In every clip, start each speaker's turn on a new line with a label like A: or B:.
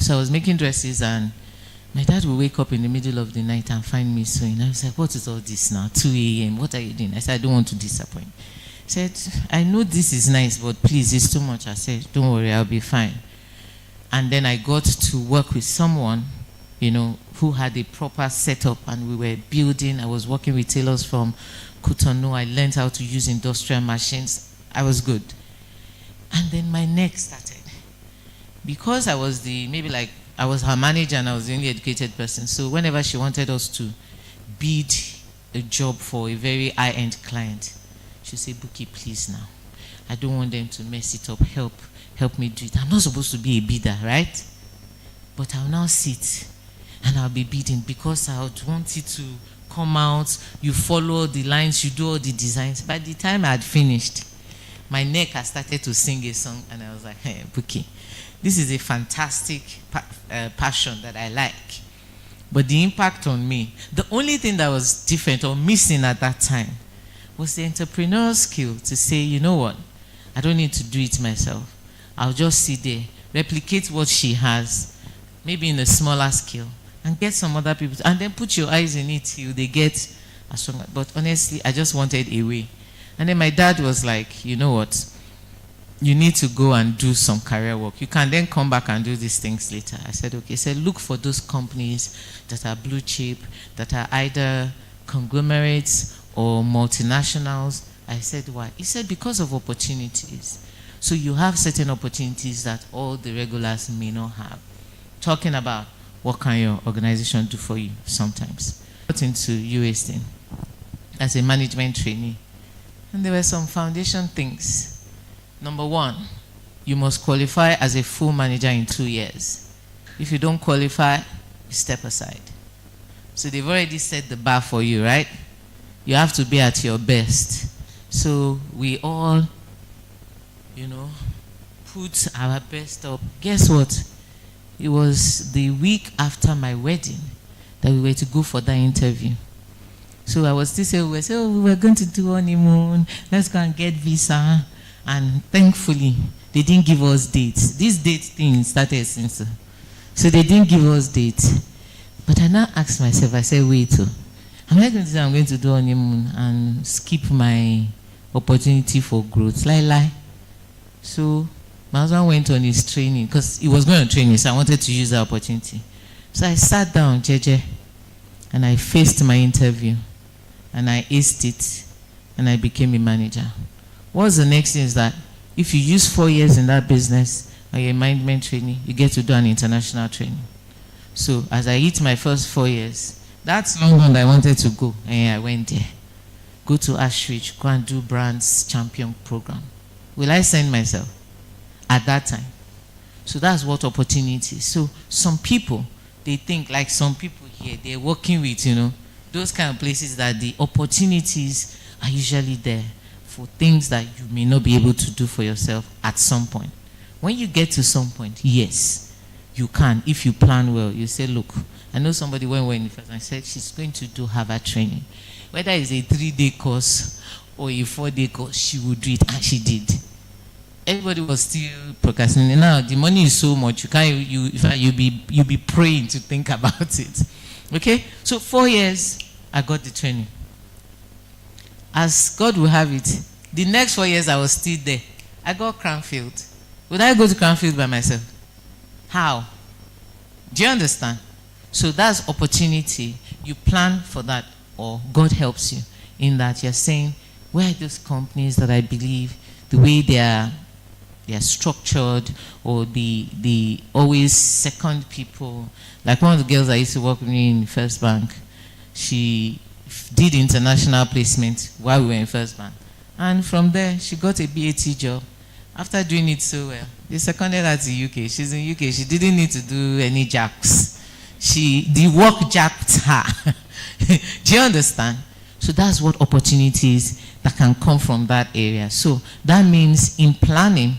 A: So I was making dresses, and my dad would wake up in the middle of the night and find me sewing. I was like, what is all this now? 2 a.m. What are you doing? I said, I don't want to disappoint. He said, I know this is nice, but please, it's too much. I said, don't worry, I'll be fine. And then I got to work with someone, who had a proper setup, and we were building. I was working with tailors from Cotonou. I learned how to use industrial machines. I was good. And then my neck started. Because I was I was her manager and I was the only educated person. So whenever she wanted us to bid a job for a very high-end client, she'd say, Buki, please now. I don't want them to mess it up. Help me do it. I'm not supposed to be a bidder, right? But I'll now sit and I'll be bidding because I would want it to come out. You follow the lines, you do all the designs. By the time I had finished, my neck had started to sing a song, and I was like, hey, Buki, this is a fantastic passion that I like. But the impact on me, the only thing that was different or missing at that time was the entrepreneurial skill to say, you know what, I don't need to do it myself. I'll just sit there, replicate what she has, maybe in a smaller scale, and get some other people, and then put your eyes in it till they get as strong. But honestly, I just wanted a way. And then my dad was like, you know what, you need to go and do some career work. You can then come back and do these things later. I said, okay. He said, look for those companies that are blue chip, that are either conglomerates or multinationals. I said, why? He said, because of opportunities. So you have certain opportunities that all the regulars may not have. Talking about what can your organization do for you sometimes. I got into US then as a management trainee. And there were some foundation things. Number one, you must qualify as a full manager in 2 years. If you don't qualify, you step aside. So they've already set the bar for you, right? You have to be at your best. So we all, put our best up. Guess what? It was the week after my wedding that we were to go for that interview. So I was still saying, we were going to do honeymoon. Let's go and get visa. And thankfully, they didn't give us dates. This date thing started since. So they didn't give us dates. But I now asked myself, I said, wait, am I going to say I'm going to do honeymoon and skip my opportunity for growth? Lie. So my husband went on his training because he was going on training, so I wanted to use the opportunity. So I sat down, JJ, and I faced my interview, and I aced it, and I became a manager. What's the next thing is that if you use 4 years in that business and you're a management trainee, you get to do an international training. So as I hit my first 4 years, that's London I wanted to go, and I went there. Go to Ashridge, go and do brands champion program. Will I send myself at that time? So that's what opportunity. So some people, they think like some people here, they're working with, those kind of places that the opportunities are usually there for things that you may not be able to do for yourself at some point. When you get to some point, yes, you can. If you plan well, you say, look, I know somebody went in the first and I said she's going to do Harvard training. Whether it's a 3-day course or a 4-day course, she would do it, and she did. Everybody was still procrastinating. Now the money is so much, you'll be praying to think about it. Okay? So 4 years, I got the training. As God will have it, the next 4 years I was still there. I got Cranfield. Would I go to Cranfield by myself? How? Do you understand? So that's opportunity. You plan for that, or God helps you in that. You're saying, where are those companies that I believe the way they are structured, or the always second people. Like one of the girls I used to work with me in First Bank, she did international placement while we were in First Bank. And from there, she got a BAT job. After doing it so well, they seconded her to UK. She's in UK. She didn't need to do any jacks. The work jacked her. Do you understand? So that's what opportunities that can come from that area. So that means in planning,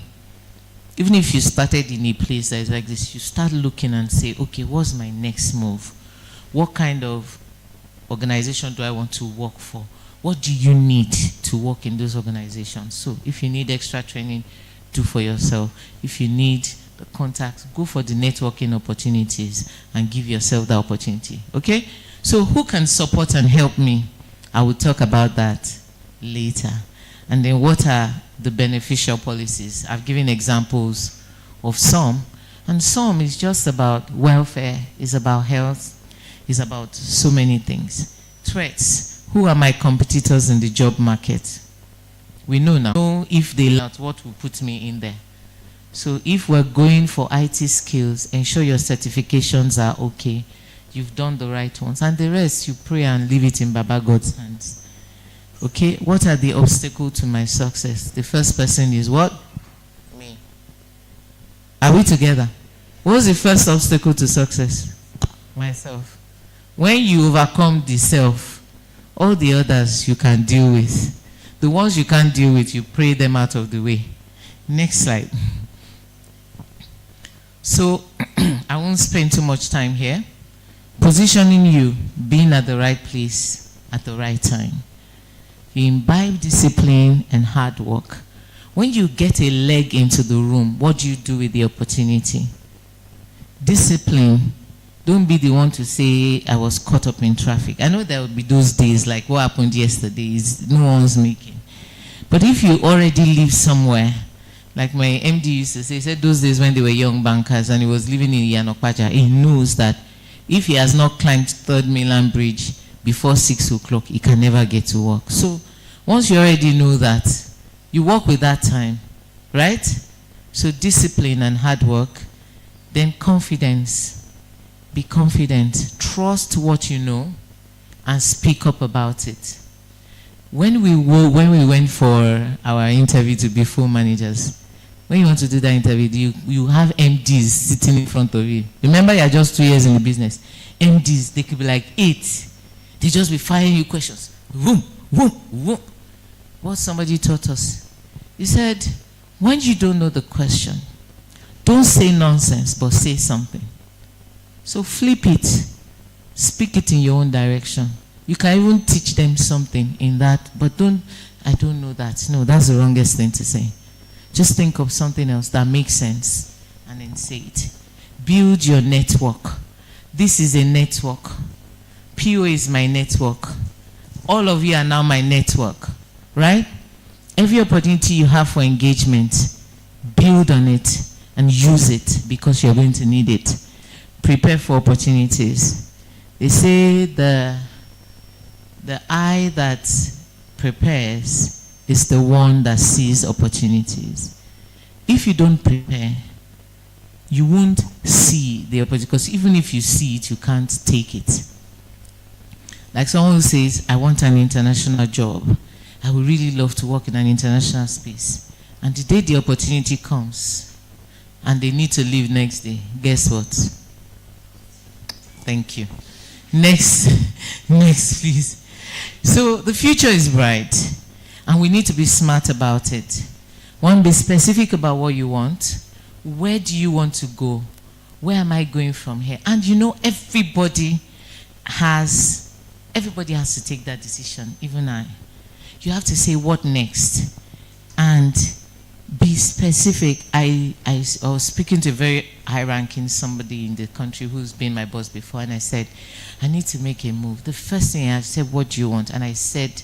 A: even if you started in a place that is like this, you start looking and say, okay, what's my next move? What kind of organization do I want to work for? What do you need to work in those organizations? So if you need extra training, do for yourself. If you need the contacts, go for the networking opportunities and give yourself the opportunity. Okay? So who can support and help me? I will talk about that later. And then what are the beneficial policies? I've given examples of some. And some is just about welfare, is about health, is about so many things. Threats. Who are my competitors in the job market? We know now. Know if they learn what will put me in there. So if we're going for IT skills, ensure your certifications are okay. You've done the right ones. And the rest, you pray and leave it in Baba God's hands. Okay? What are the obstacles to my success? The first person is what? Me. Are we together? What's the first obstacle to success? Myself. When you overcome the self, all the others you can deal with. The ones you can't deal with, you pray them out of the way. Next slide. So, I won't spend too much time here. Positioning you, being at the right place at the right time. You imbibe discipline and hard work. When you get a leg into the room, what do you do with the opportunity? Discipline. Don't be the one to say, I was caught up in traffic. I know there will be those days like what happened yesterday is no one's making. But if you already live somewhere, like my MD used to say, he said those days when they were young bankers and he was living in Yanokpaja, he knows that if he has not climbed 3rd Mainland Bridge before 6 o'clock, he can never get to work. So once you already know that, you work with that time, right? So discipline and hard work, then confidence. Be confident, trust what you know, and speak up about it. When we went for our interview to be full managers, when you want to do that interview, you have MDs sitting in front of you. Remember, you're just 2 years in the business. MDs, they could be like 8. They just be firing you questions. Boom, boom, boom. What somebody taught us. He said, when you don't know the question, don't say nonsense, but say something. So flip it. Speak it in your own direction. You can even teach them something in that, but I don't know that. No, that's the wrongest thing to say. Just think of something else that makes sense and then say it. Build your network. This is a network. PO is my network. All of you are now my network, right? Every opportunity you have for engagement, build on it and use it because you're going to need it. Prepare for opportunities. They say the eye that prepares is the one that sees opportunities. If you don't prepare, you won't see the opportunity, because even if you see it, you can't take it. Like someone who says, I want an international job. I would really love to work in an international space. And the day the opportunity comes, and they need to leave next day, guess what? Thank you. Next, please. So the future is bright, and we need to be smart about it. One, be specific about what you want. Where do you want to go? Where am I going from here? And you know, everybody has to take that decision, even I. You have to say, what next? And be specific. I was speaking to a very high-ranking somebody in the country who's been my boss before, and I said, I need to make a move. The first thing I said, what do you want? And I said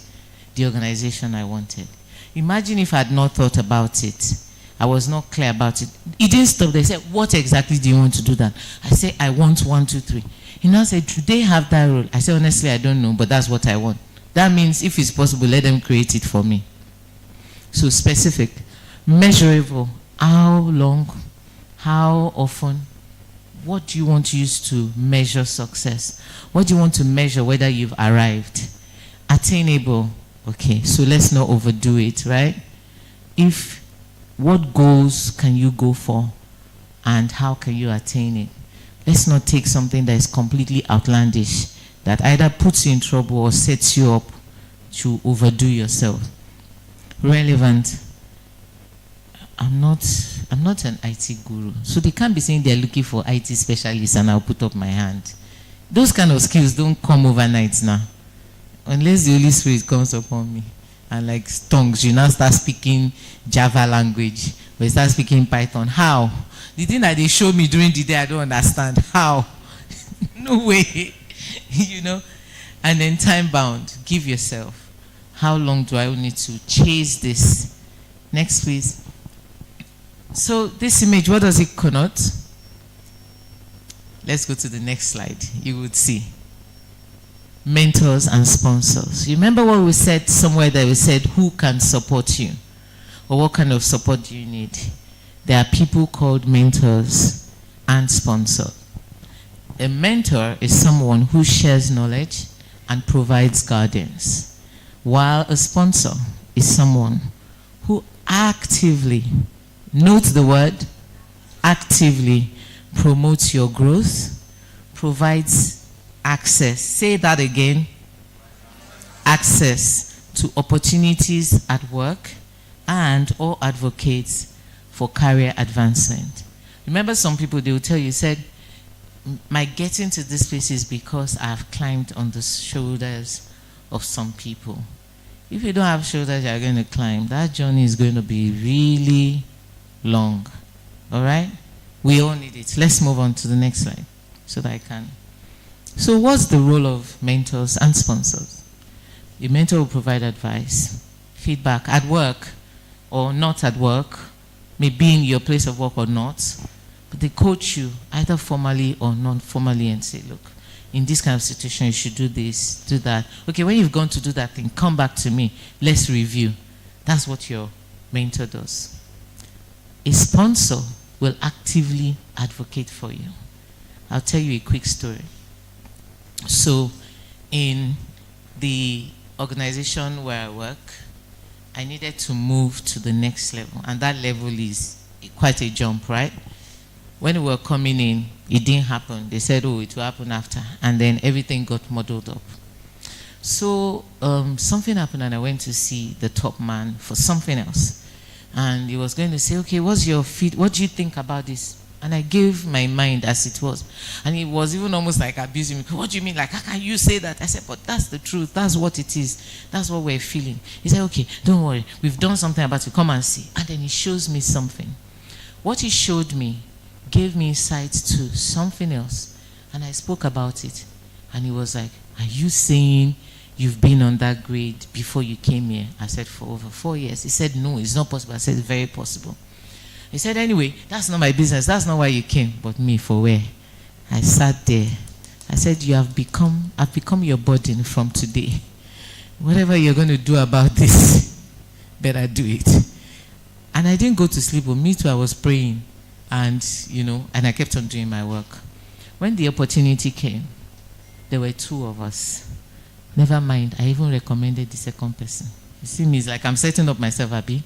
A: the organization I wanted. Imagine if I had not thought about it. I was not clear about it. He didn't stop. They said, what exactly do you want to do that? I said, I want 1, 2, 3. He now said, do they have that role? I said, honestly, I don't know, but that's what I want. That means if it's possible, let them create it for me. So specific. Measurable. How long? How often? What do you want to use to measure success? What do you want to measure whether you've arrived? Attainable. Okay, so let's not overdo it, right? What goals can you go for and how can you attain it? Let's not take something that is completely outlandish, that either puts you in trouble or sets you up to overdo yourself. Relevant. I'm not an IT guru, so they can't be saying they're looking for IT specialists and I'll put up my hand. Those kind of skills don't come overnight now. Unless the Holy Spirit comes upon me and like tongues, you now start speaking Java language We start speaking Python. How? The thing that they showed me during the day, I don't understand. How? No way. You know? And then time bound. Give yourself. How long do I need to chase this? Next, please. So this image, what does it connote? Let's go to the next slide. You would see. Mentors and sponsors. You remember what we said somewhere that we said, who can support you? Or what kind of support do you need? There are people called mentors and sponsors. A mentor is someone who shares knowledge and provides guidance, while a sponsor is someone who actively, note the word, actively promotes your growth, provides access, say that again, access to opportunities at work and or advocates for career advancement. Remember, some people, they will tell you, said, my getting to this place is because I've climbed on the shoulders of some people. If you don't have shoulders you're going to climb, that journey is going to be really long. All right? We all need it. Let's move on to the next slide so that I can. So what's the role of mentors and sponsors? A mentor will provide advice, feedback at work or not at work, may be in your place of work or not, but they coach you either formally or non-formally and say, look, in this kind of situation, you should do this, do that. Okay, when you've gone to do that thing, come back to me. Let's review. That's what your mentor does. A sponsor will actively advocate for you. I'll tell you a quick story. So, in the organization where I work, I needed to move to the next level. And that level is quite a jump, right? When we were coming in, it didn't happen. They said, oh, it will happen after. And then everything got muddled up. So something happened and I went to see the top man for something else. And he was going to say, okay, what's your feed? What do you think about this? And I gave my mind as it was. And he was even almost like abusing me. What do you mean? Like, how can you say that? I said, but that's the truth. That's what it is. That's what we're feeling. He said, okay, don't worry. We've done something about it. Come and see. And then he shows me something. What he showed me gave me insight to something else. And I spoke about it. And he was like, are you saying you've been on that grade before you came here? I said, for over 4 years. He said, no, it's not possible. I said, it's very possible. He said, anyway, that's not my business. That's not why you came. But me, for where? I sat there. I said, I've become your burden from today. Whatever you're going to do about this, better do it. And I didn't go to sleep. But me too, I was praying. And, and I kept on doing my work. When the opportunity came, there were 2 of us. Never mind, I even recommended the second person. You see me, it's like I'm setting up myself, Abby.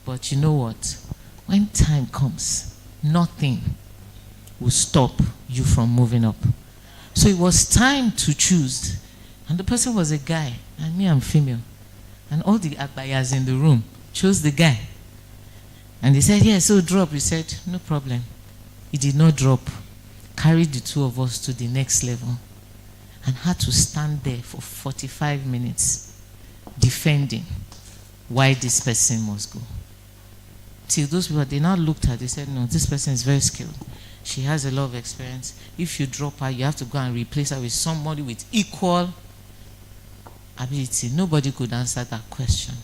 A: But you know what? When time comes, nothing will stop you from moving up. So it was time to choose. And the person was a guy, and me, I'm female. And all the Agbayas in the room chose the guy. And they said, yeah, so drop. We said, no problem. He did not drop. Carried the 2 of us to the next level. And had to stand there for 45 minutes defending why this person must go. Till those people, they now looked at it, they said, no, this person is very skilled. She has a lot of experience. If you drop her, you have to go and replace her with somebody with equal ability. Nobody could answer that question.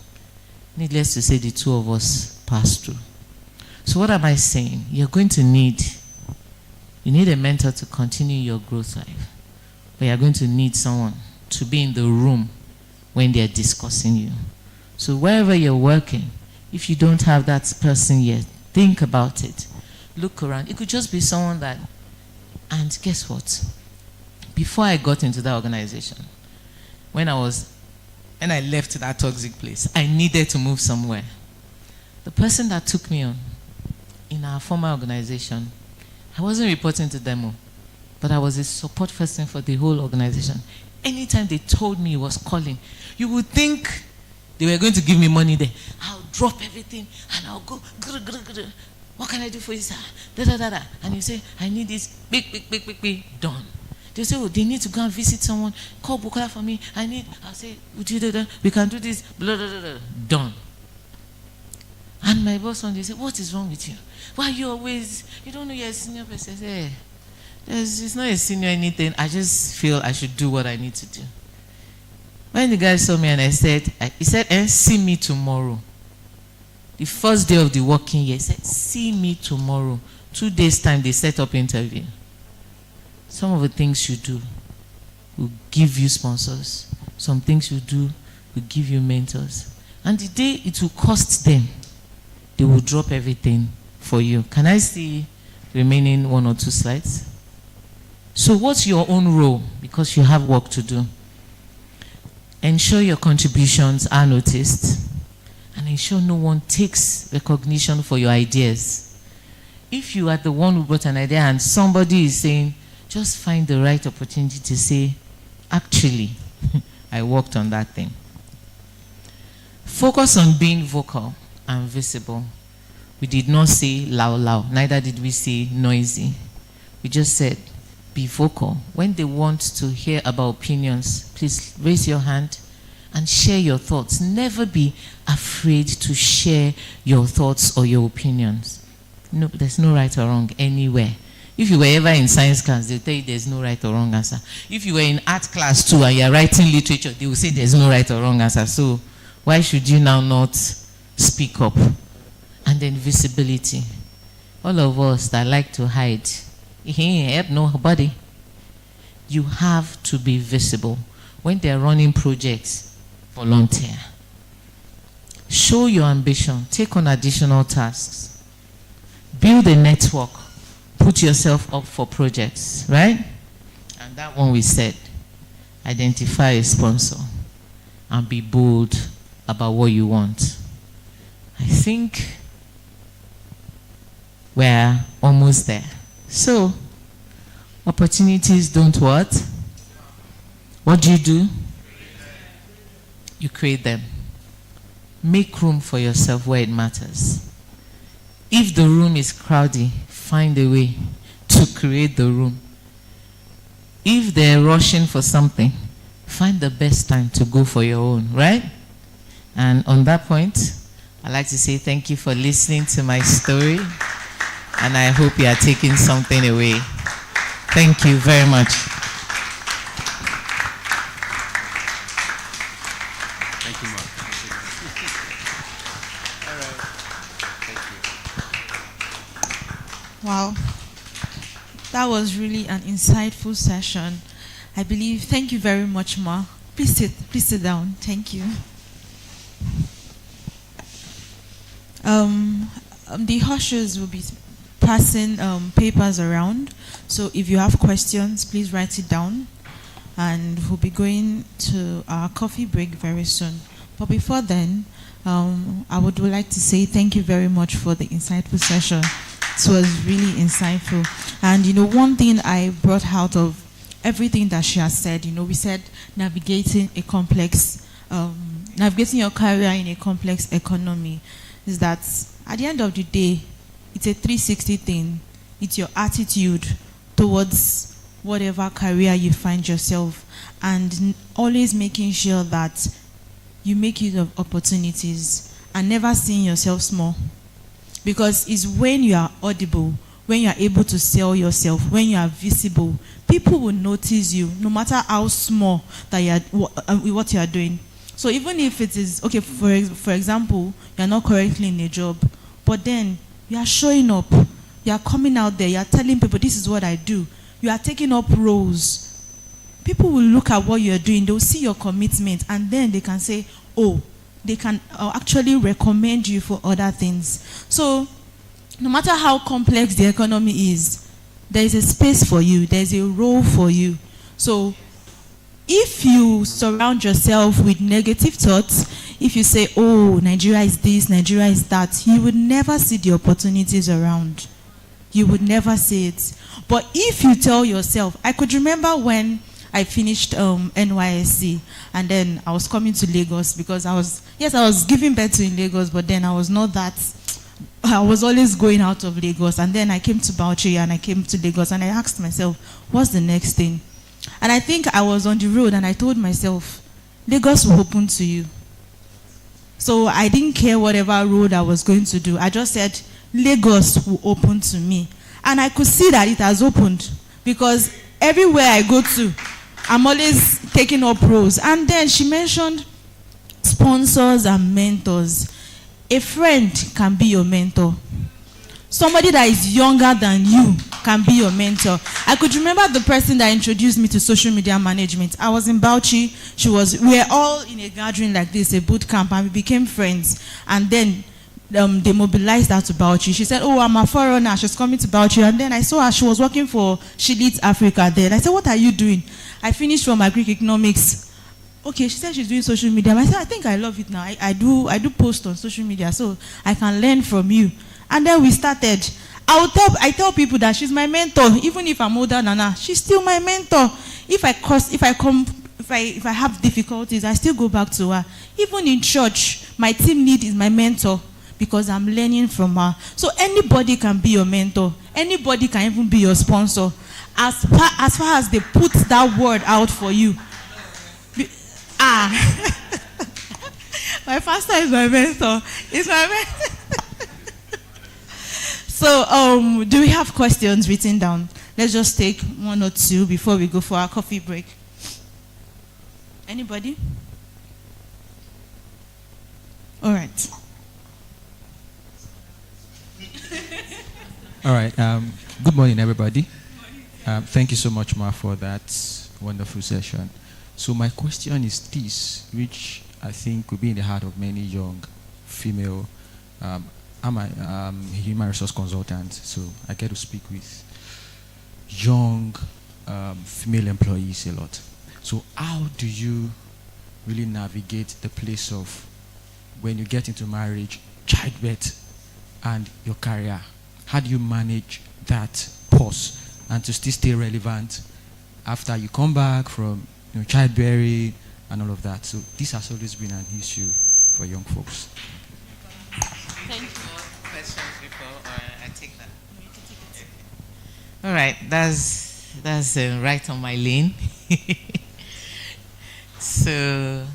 A: Needless to say, the 2 of us passed through. So what am I saying? You need a mentor to continue your growth life. But you're going to need someone to be in the room when they're discussing you. So wherever you're working, if you don't have that person yet, think about it. Look around. It could just be someone that, and guess what? Before I got into that organization, when I left that toxic place, I needed to move somewhere. The person that took me on in our former organization, I wasn't reporting to them, but I was a support person for the whole organization. Anytime they told me he was calling, you would think they were going to give me money there. I'll drop everything and I'll go, what can I do for you, sir? And you say, I need this, big, done. They say, oh, they need to go and visit someone. Call Bukola for me. I'll say, we can do this, done. And my boss one day said, what is wrong with you? Why you always, you don't know you're a senior person? I said, hey, it's not a senior anything. I just feel I should do what I need to do. When the guy saw me and he said, see me tomorrow. The first day of the working year, he said, see me tomorrow. 2 days time, they set up interview. Some of the things you do will give you sponsors. Some things you do will give you mentors. And the day it will cost them, they will drop everything for you. Can I see remaining 1 or 2 slides? So what's your own role? Because you have work to do. Ensure your contributions are noticed, and ensure no one takes recognition for your ideas. If you are the one who brought an idea and somebody is saying, just find the right opportunity to say, actually, I worked on that thing. Focus on being vocal and visible. We did not say loud, neither did we say noisy. We just said, be vocal. When they want to hear about opinions, please raise your hand and share your thoughts. Never be afraid to share your thoughts or your opinions. No, there's no right or wrong anywhere. If you were ever in science class, they'll tell you there's no right or wrong answer. If you were in art class too and you're writing literature, they will say there's no right or wrong answer. So why should you now not speak up? And then visibility. All of us that like to hide, help nobody. You have to be visible. When they're running projects, volunteer. Show your ambition. Take on additional tasks. Build a network. Put yourself up for projects, right? And that one we said. Identify a sponsor and be bold about what you want. I think we're almost there. So, opportunities don't what? What do? You create them. Make room for yourself where it matters. If the room is crowded, find a way to create the room. If they're rushing for something, find the best time to go for your own, right? And on that point, I'd like to say thank you for listening to my story. And I hope you are taking something away. Thank you very much.
B: Thank you, Mark. All right. Thank you.
C: Wow. That was really an insightful session. I believe, thank you very much, Ma. Please sit down. Thank you. The ushers will be passing papers around. So if you have questions, please write it down. And we'll be going to our coffee break very soon. But before then, I would like to say thank you very much for the insightful session. It was really insightful. And one thing I brought out of everything that she has said, we said navigating your career in a complex economy, is that at the end of the day, it's a 360 thing. It's your attitude towards whatever career you find yourself, and always making sure that you make use of opportunities and never seeing yourself small. Because it's when you are audible, when you are able to sell yourself, when you are visible, people will notice you, no matter how small that you are, what you are doing. So even if it is, okay, for example, you are not currently in a job, but then you are showing up, you are coming out there, you are telling people, this is what I do. You are taking up roles. People will look at what you are doing, they will see your commitment, and then they can say, oh, they can actually recommend you for other things. So no matter how complex the economy is, there is a space for you, there is a role for you. So if you surround yourself with negative thoughts, if you say, oh, Nigeria is this, Nigeria is that, you would never see the opportunities around. You would never see it. But if you tell yourself, I could remember when I finished NYSC, and then I was coming to Lagos because I was giving birth to in Lagos, but then I was always going out of Lagos. And then I came to Bauchi and I came to Lagos, and I asked myself, what's the next thing? And I think I was on the road and I told myself, Lagos will open to you. So I didn't care whatever road I was going to do. I just said, Lagos will open to me. And I could see that it has opened because everywhere I go to, I'm always taking up roles. And then she mentioned sponsors and mentors. A friend can be your mentor. Somebody that is younger than you can be your mentor. I could remember the person that introduced me to social media management. I was in Bauchi. We were all in a gathering like this, a boot camp, and we became friends. And then they mobilized her to Bauchi. She said, oh, I'm a foreigner. She's coming to Bauchi. And then I saw her. She was working for She Leads Africa there. I said, what are you doing? I finished from Greek economics. Okay, she said she's doing social media. I said, I think I love it now. I do post on social media, so I can learn from you. And then we started. I tell people that she's my mentor. Even if I'm older than her, she's still my mentor. If I have difficulties, I still go back to her. Even in church, my team lead is my mentor because I'm learning from her. So anybody can be your mentor. Anybody can even be your sponsor. As far as they put that word out for you. My pastor is my mentor. He's my mentor. So, do we have questions written down? Let's just take one or two before we go for our coffee break. Anybody? All right.
D: All right. Good morning, everybody. Thank you so much, Ma, for that wonderful session. So my question is this, which I think will be in the heart of many young female. I'm a human resource consultant, so I get to speak with young female employees a lot. So how do you really navigate the place of when you get into marriage, childbirth, and your career? How do you manage that pause and to still stay relevant after you come back from childbearing and all of that? So this has always been an issue for young folks.
A: Thank you. Questions before I take that? All right, that's right on my lane. So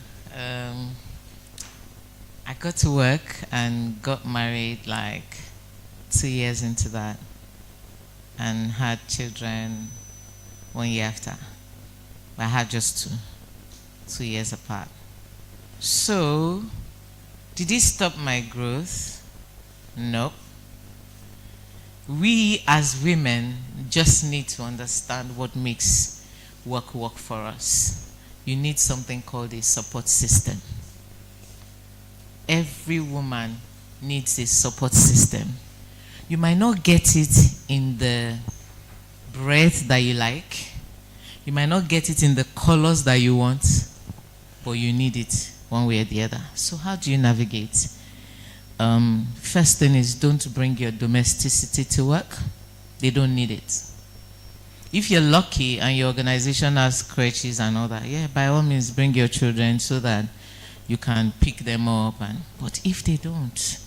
A: I got to work and got married like 2 years into that and had children 1 year after. I had just 2 years apart. So did it stop my growth? No. We as women just need to understand what makes work for us. You need something called a support system. Every woman needs a support system. You might not get it in the breadth that you like. You might not get it in the colors that you want, but you need it one way or the other. So how do you navigate? First thing is, don't bring your domesticity to work. They don't need it. If you're lucky and your organization has crutches and all that, yeah, by all means bring your children so that you can pick them up. But if they don't,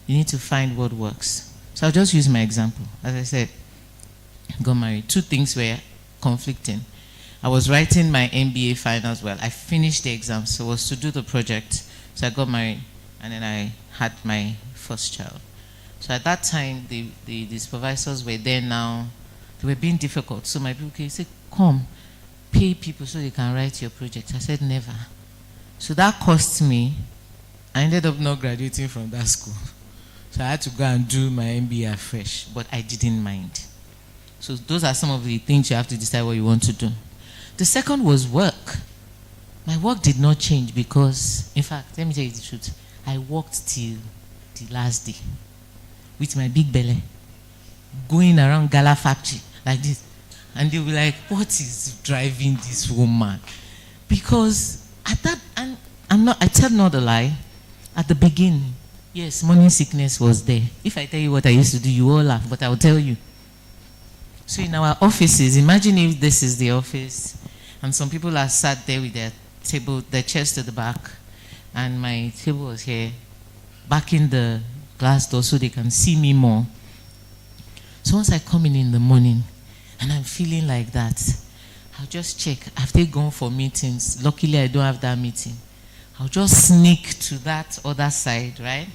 A: you need to find what works. So I'll just use my example. As I said, got married. Two things were conflicting. I was writing my MBA finals well. I finished the exam, so it was to do the project. So I got married, and then I had my first child. So at that time, the supervisors were there now. They were being difficult. So my people said, come, pay people so they can write your project. I said, never. So that cost me. I ended up not graduating from that school. So I had to go and do my MBA afresh, but I didn't mind. So those are some of the things you have to decide what you want to do. The second was work. My work did not change because, in fact, let me tell you the truth, I worked till the last day with my big belly, going around Gala factory like this. And they'll be like, what is driving this woman? Because at that, and I tell not a lie, at the beginning, yes, morning sickness was there. If I tell you what I used to do, you all laugh, but I'll tell you. So in our offices, imagine if this is the office, and some people are sat there with their table, their chairs to the back, and my table was here, back in the glass door so they can see me more. So once I come in the morning, and I'm feeling like that, I'll just check. Have they gone for meetings? Luckily, I don't have that meeting. I'll just sneak to that other side, right?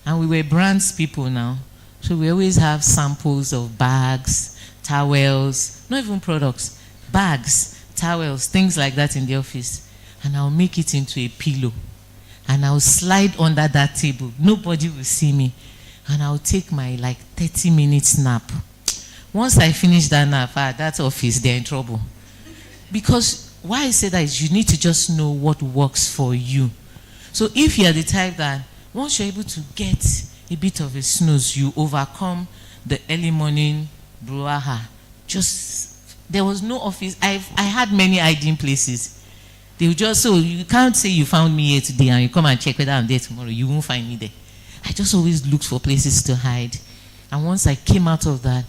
A: And we were brands people now. So we always have samples of bags, towels, not even products, bags, towels, things like that in the office. And I'll make it into a pillow. And I'll slide under that table. Nobody will see me. And I'll take my 30-minute nap. Once I finish that nap, that office, they're in trouble. Because why I say that is you need to just know what works for you. So if you're the type that once you're able to get a bit of a snooze, you overcome the early morning brouhaha. There was no office. I had many hiding places. They would just, so you can't say you found me here today and you come and check whether I'm there tomorrow. You won't find me there. I just always looked for places to hide. And once I came out of that,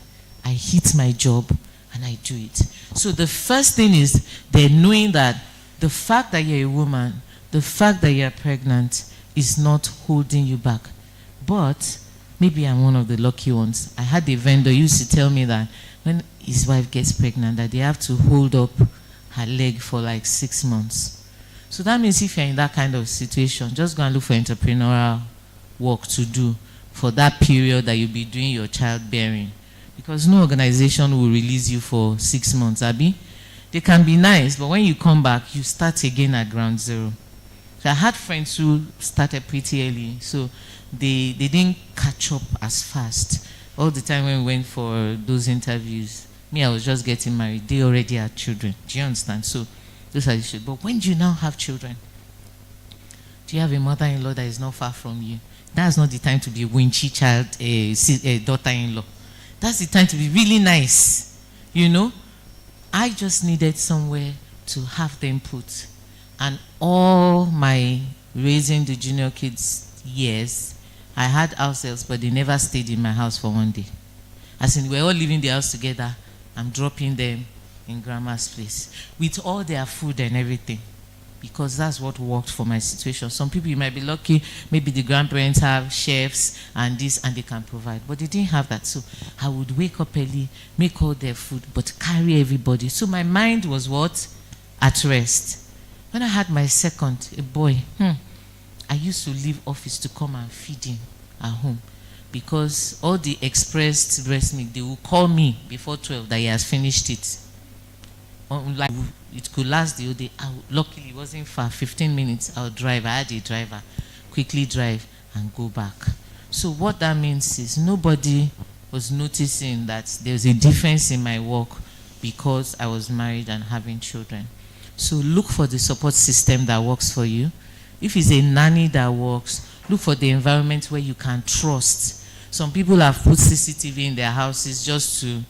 A: I hit my job and I do it. So the first thing is they're knowing that the fact that you're a woman, the fact that you're pregnant is not holding you back. But maybe I'm one of the lucky ones. I had a vendor who used to tell me that when his wife gets pregnant, that they have to hold up her leg for 6 months. So that means if you're in that kind of situation, just go and look for entrepreneurial work to do for that period that you'll be doing your childbearing. Because no organization will release you for 6 months, Abby. They can be nice, but when you come back, you start again at ground zero. So I had friends who started pretty early, so they didn't catch up as fast. All the time when we went for those interviews, me, I was just getting married. They already had children. Do you understand? So those are the issues. But when do you now have children? Do you have a mother-in-law that is not far from you? That's not the time to be a winchy child, a daughter-in-law. That's the time to be really nice, you know. I just needed somewhere to have them put. And all my raising the junior kids years, I had house helps, but they never stayed in my house for one day. As in, we're all living the house together. I'm dropping them in grandma's place with all their food and everything, because that's what worked for my situation. Some people, you might be lucky, maybe the grandparents have chefs and this, and they can provide, but they didn't have that. So I would wake up early, make all their food, but carry everybody. So my mind was what? At rest. When I had my second, a boy, I used to leave office to come and feed him at home, because all the expressed breast milk, they will call me before 12 that he has finished it. Like it could last the whole day. Luckily, it wasn't far, 15 minutes. I'll drive. I had a driver. Quickly drive and go back. So what that means is nobody was noticing that there was a difference in my work because I was married and having children. So look for the support system that works for you. If it's a nanny that works, look for the environment where you can trust. Some people have put CCTV in their houses just to,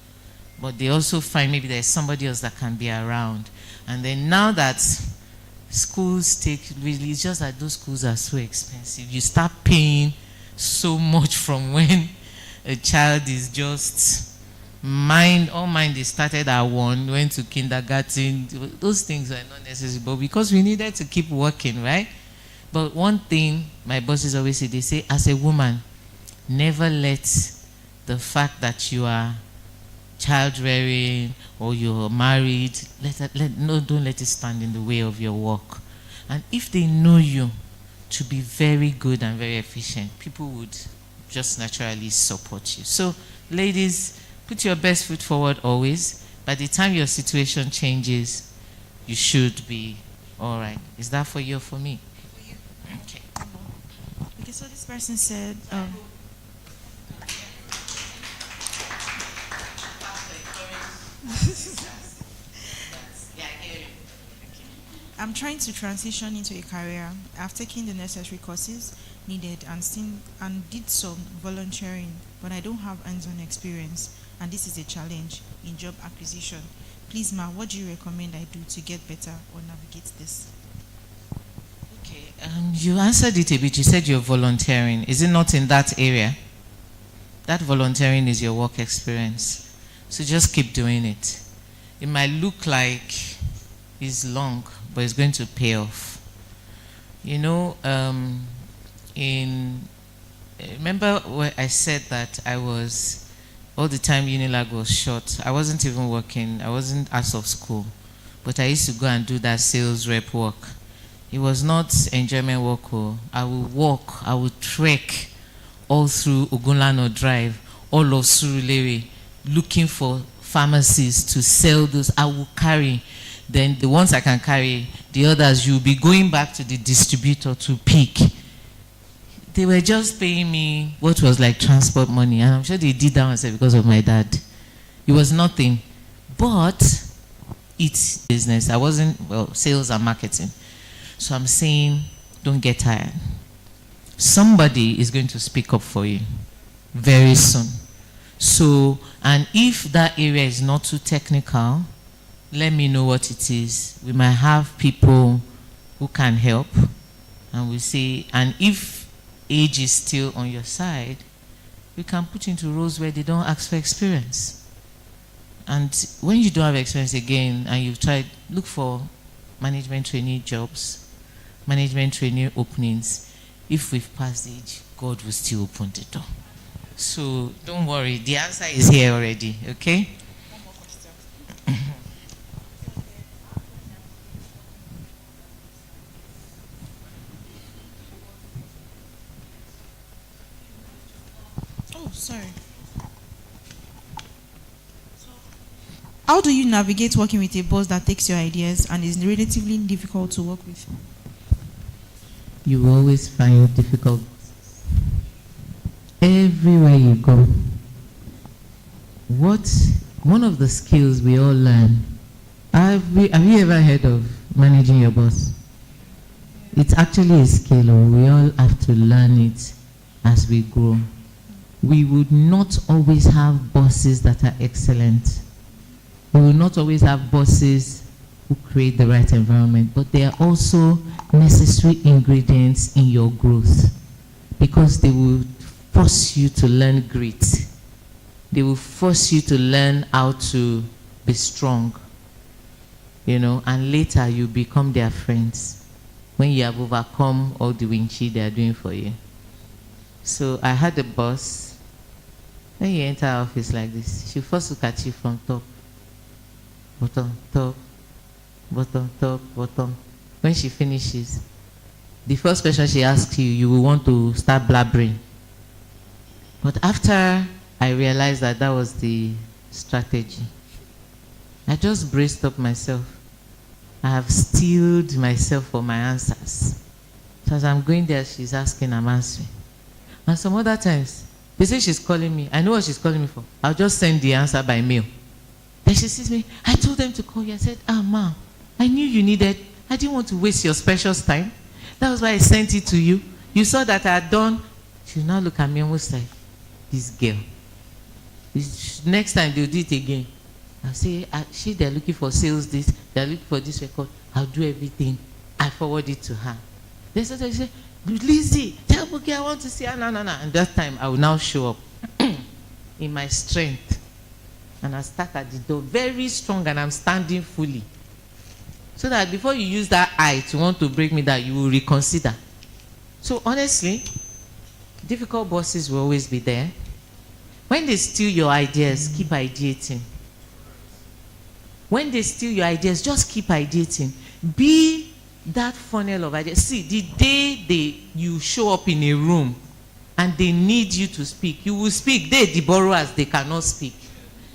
A: but they also find maybe there's somebody else that can be around. And then now that schools really, it's just that those schools are so expensive. You start paying so much from when a child is just all mine, they started at 1, went to kindergarten. Those things are not necessary, but because we needed to keep working, right? But one thing my bosses always say, they say, as a woman, never let the fact that you are child rearing or you're married, don't let it stand in the way of your work. And if they know you to be very good and very efficient, people would just naturally support you. So ladies, put your best foot forward always. By the time your situation changes, you should be all right. Is that for you or for me?
C: For you.
A: Okay.
C: Okay, so this person said, I'm trying to transition into a career. I've taken the necessary courses needed and did some volunteering, but I don't have hands-on experience, and this is a challenge in job acquisition. Please, ma, what do you recommend I do to get better or navigate this?
A: Okay, you answered it a bit. You said you're volunteering. Is it not in that area? That volunteering is your work experience. So just keep doing it. It might look like it's long, but it's going to pay off. You know, remember where I said that I was, all the time Unilag was short. I wasn't even working. I wasn't out of school. But I used to go and do that sales rep work. It was not enjoyment walk. Oh. I will walk, I will trek all through Ogunlano Drive, all of Surulere, looking for pharmacies to sell those. I will carry. Then the ones I can carry, the others you'll be going back to the distributor to pick. They were just paying me what was like transport money, and I'm sure they did that myself because of my dad. It was nothing, but it's business. I wasn't, well, sales and marketing. So I'm saying, don't get tired. Somebody is going to speak up for you very soon. So, and if that area is not too technical, let me know what it is. We might have people who can help, and we say, and if age is still on your side, we can put you into roles where they don't ask for experience. And when you don't have experience again, and you've tried, look for management trainee jobs, management trainee openings. If we've passed age, God will still open the door. So don't worry, the answer is here already, okay?
C: One more question. Oh, sorry. How do you navigate working with a boss that takes your ideas and is relatively difficult to work with?
A: You will always find it difficult. Everywhere you go. One of the skills we all learn, have you ever heard of managing your boss? It's actually a skill, or we all have to learn it as we grow. We would not always have bosses that are excellent. We will not always have bosses who create the right environment, but they are also necessary ingredients in your growth, because they will force you to learn grit. They will force you to learn how to be strong, you know, and later you become their friends when you have overcome all the winchi they are doing for you. So I had a boss, when you enter our office like this, she first look at you from top, bottom, top, bottom, top, bottom. When she finishes, the first question she asks you, you will want to start blabbering. But after I realized that that was the strategy, I just braced up myself. I have steeled myself for my answers. So as I'm going there, she's asking, I'm answering. And some other times, they say she's calling me. I know what she's calling me for. I'll just send the answer by mail. Then she sees me. I told them to call you. I said, ma, I knew you needed. I didn't want to waste your precious time. That was why I sent it to you. You saw that I had done. She now look at me and was like, this girl. Next time they'll do it again. I'll say, they're looking for sales this, they're looking for this record. I'll do everything. I forward it to her. Then sometimes she say, Lizzie, tell Buki I want to see her. No. And that time I will now show up in my strength. And I start at the door very strong, and I'm standing fully. So that before you use that eye to want to break me down, you will reconsider. So honestly, difficult bosses will always be there. When they steal your ideas, keep ideating. When they steal your ideas, just keep ideating. Be that funnel of ideas. See, the day you show up in a room and they need you to speak, you will speak. The borrowers, they cannot speak.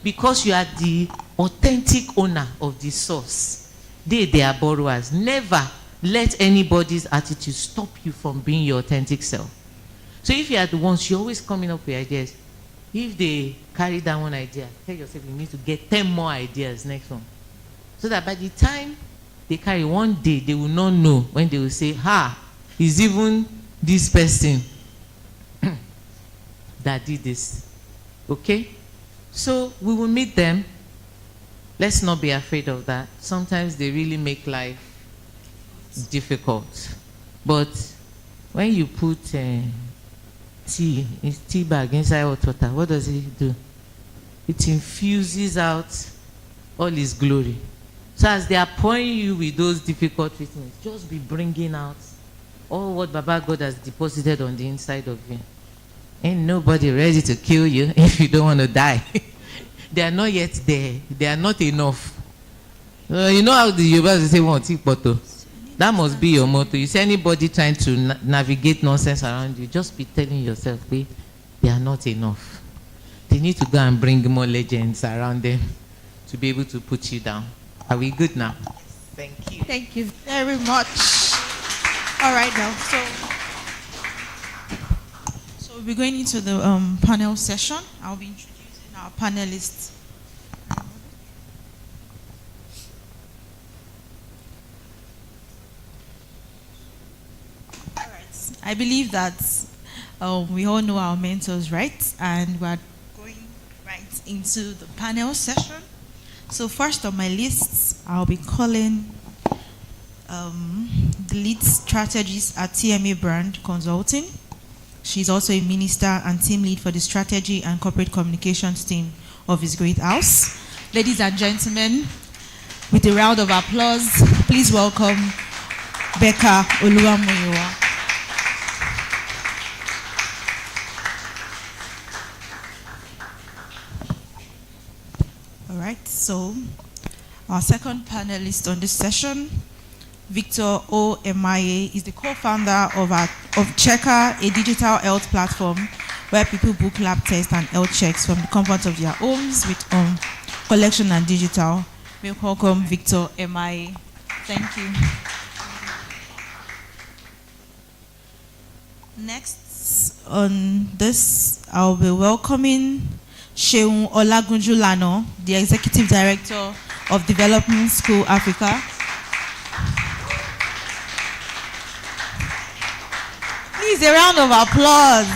A: Because you are the authentic owner of the source. They are borrowers. Never let anybody's attitude stop you from being your authentic self. So if you are the ones, you're always coming up with ideas. If they carry down one idea, tell yourself you need to get 10 more ideas next one. So that by the time they carry one day, they will not know when they will say, it's even this person that did this. Okay? So we will meet them. Let's not be afraid of that. Sometimes they really make life difficult. But when you put tea bag inside hot water, what does it do? It infuses out all His glory. So as they are pouring you with those difficult things, just be bringing out all what Baba God has deposited on the inside of you. Ain't nobody ready to kill you if you don't want to die. They are not yet there. They are not enough. You know how the Yorubas say, "One tea poto." That must be your motto. You see anybody trying to navigate nonsense around you, just be telling yourself, they are not enough. They need to go and bring more legends around them to be able to put you down. Are we good now? Thank you.
C: Thank you very much. All right now, so we'll be going into the panel session. I'll be introducing our panelists. All right. I believe that we all know our mentors, right? And we're going right into the panel session. So first on my list, I'll be calling the lead strategist at TMA Brand Consulting. She's also a minister and team lead for the strategy and corporate communications team of His Great House. Ladies and gentlemen, with a round of applause, please welcome Becca Oluwamuyiwa. All right, so our second panelist on this session, Victor O. Emaye, is the co-founder of Checker, a digital health platform where people book lab tests and health checks from the comfort of their homes with collection and digital. We welcome Victor Emaye. Thank you. Next on this, I'll be welcoming Seun Olagunjulano, the Executive Director of Development School Africa. Please, a round of applause.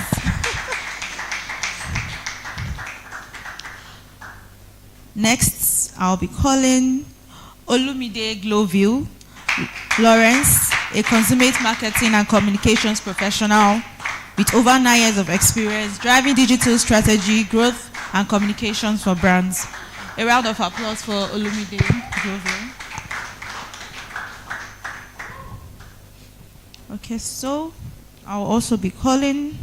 C: Next, I'll be calling Olumide Glowville Lawrence, a consummate marketing and communications professional with over 9 years of experience driving digital strategy, growth, and communications for brands. A round of applause for Olumide Glowville. Okay, so I'll also be calling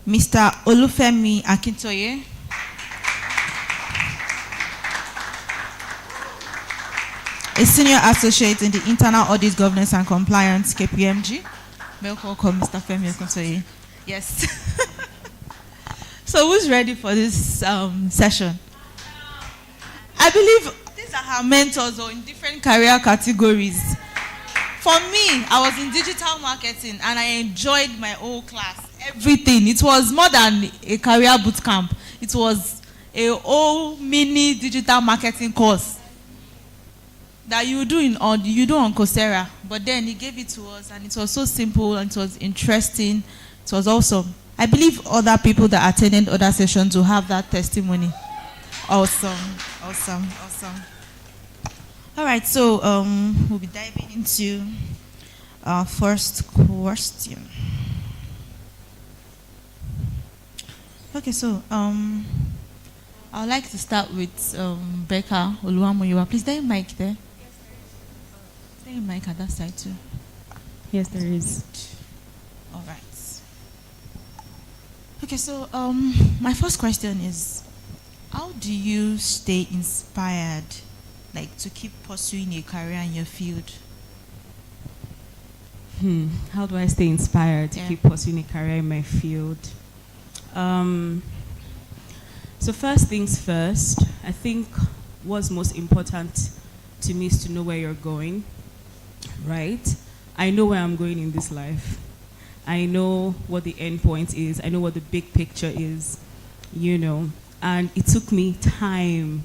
C: Mr. Olufemi Akintoye, a senior associate in the Internal Audit Governance and Compliance, KPMG. Welcome, Mr. Femi Akintoye. Yes. So who's ready for this session? I believe these are her mentors or in different career categories. For me, I was in digital marketing and I enjoyed my whole class, everything. It was more than a career bootcamp. It was a whole mini digital marketing course that you do on Coursera. But then he gave it to us and it was so simple and it was interesting. It was awesome. I believe other people that attended other sessions will have that testimony. Awesome, awesome, awesome. All right, so we'll be diving into our first question. Okay, so I would like to start with Becca Oluwamuyiwa. Please, there is a mic there. Is there a mic at that side too?
E: Yes, there is.
C: All right. Okay, so my first question is, how do you stay inspired, like to keep pursuing a career in your field?
E: How do I stay inspired to keep pursuing a career in my field? So first things first, I think what's most important to me is to know where you're going, right? I know where I'm going in this life. I know what the end point is. I know what the big picture is, and it took me time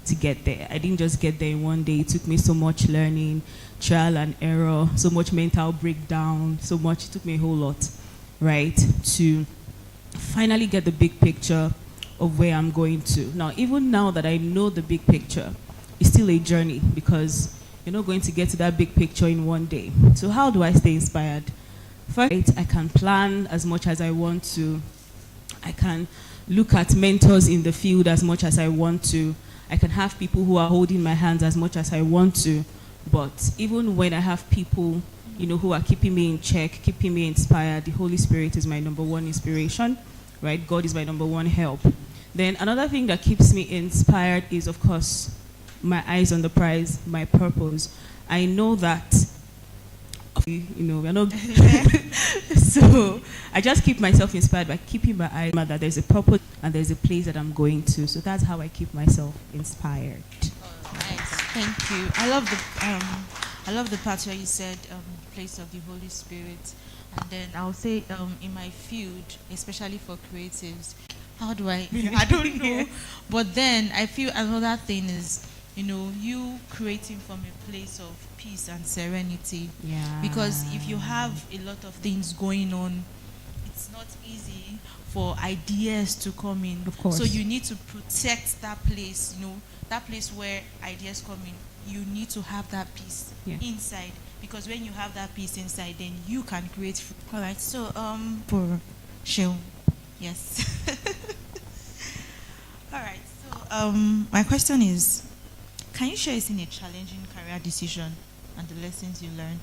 E: to get there. I didn't just get there in one day. It took me so much learning, trial and error, so much mental breakdown, so much. It took me a whole lot, right, to finally get the big picture of where I'm going to. Now, even now that I know the big picture, it's still a journey because you're not going to get to that big picture in one day. So how do I stay inspired? First, I can plan as much as I want to. I can look at mentors in the field as much as I want to. I can have people who are holding my hands as much as I want to. But even when I have people, who are keeping me in check, keeping me inspired, the Holy Spirit is my number one inspiration, right? God is my number one help. Then another thing that keeps me inspired is, of course, my eyes on the prize, my purpose. I know that, we're not. So I just keep myself inspired by keeping my eye that there's a purpose and there's a place that I'm going to. So that's how I keep myself inspired.
C: Oh, nice. Thank you. I love the part where you said place of the Holy Spirit. And then I'll say in my field, especially for creatives, how do I don't know. But then I feel another thing is, you creating from a place of peace and serenity.
E: Yeah.
C: Because if you have a lot of things going on, it's not easy for ideas to come in.
E: Of course.
C: So you need to protect that place, that place where ideas come in. You need to have that peace inside. Because when you have that peace inside, then you can create. All right. So for Sheol, yes. All right. So my question is, can you share us in a challenging career decision and the lessons you learned?